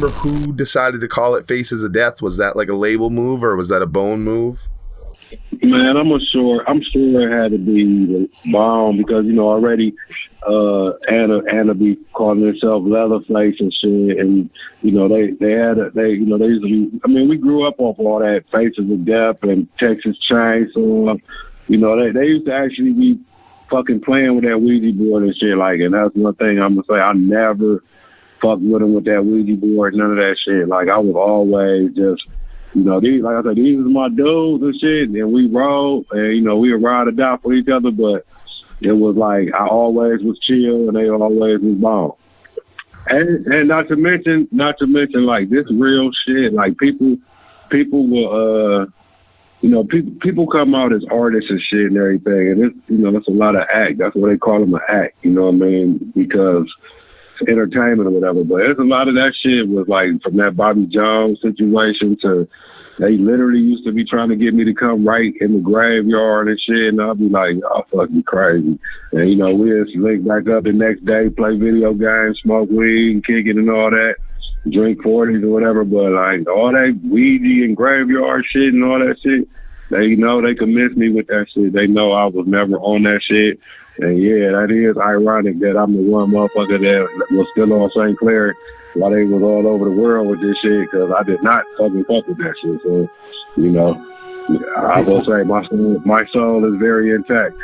remember who decided to call it Faces of Death? Was that like a label move or was that a Bone move? Man, I'm sure it had to be the bomb because, you know, already Anna be calling herself Leatherface and shit, and you know they used to be, I mean, we grew up off all that Faces of Death and Texas Chainsaw. You know, they used to actually be fucking playing with that Ouija board and shit, like, and that's one thing I'm gonna say, I never fucked with them with that Ouija board, none of that shit. Like, I was always just, you know, these, like I said, these are my dudes and shit, and we roll, and, you know, we would ride or die for each other, but it was like, I always was chill, and they always was bomb. And not to mention, like, this real shit, like, people will, you know, people come out as artists and shit and everything, and it's, you know, it's a lot of act. That's why they call them an act, you know what I mean? Because it's entertainment or whatever. But there's a lot of that shit was like from that Bobby Jones situation to they literally used to be trying to get me to come right in the graveyard and shit, and I'll be like, y'all fucking crazy. And, you know, we'll link back up the next day, play video games, smoke weed, and kick it and all that, drink 40s or whatever. But, like, all that Ouija and graveyard shit and all that shit, they know they convinced me with that shit. They know I was never on that shit. And, yeah, that is ironic that I'm the one motherfucker that was still on St. Clair while they was all over the world with this shit, because I did not fucking fuck with that shit. So, you know, I will say my soul is very intact.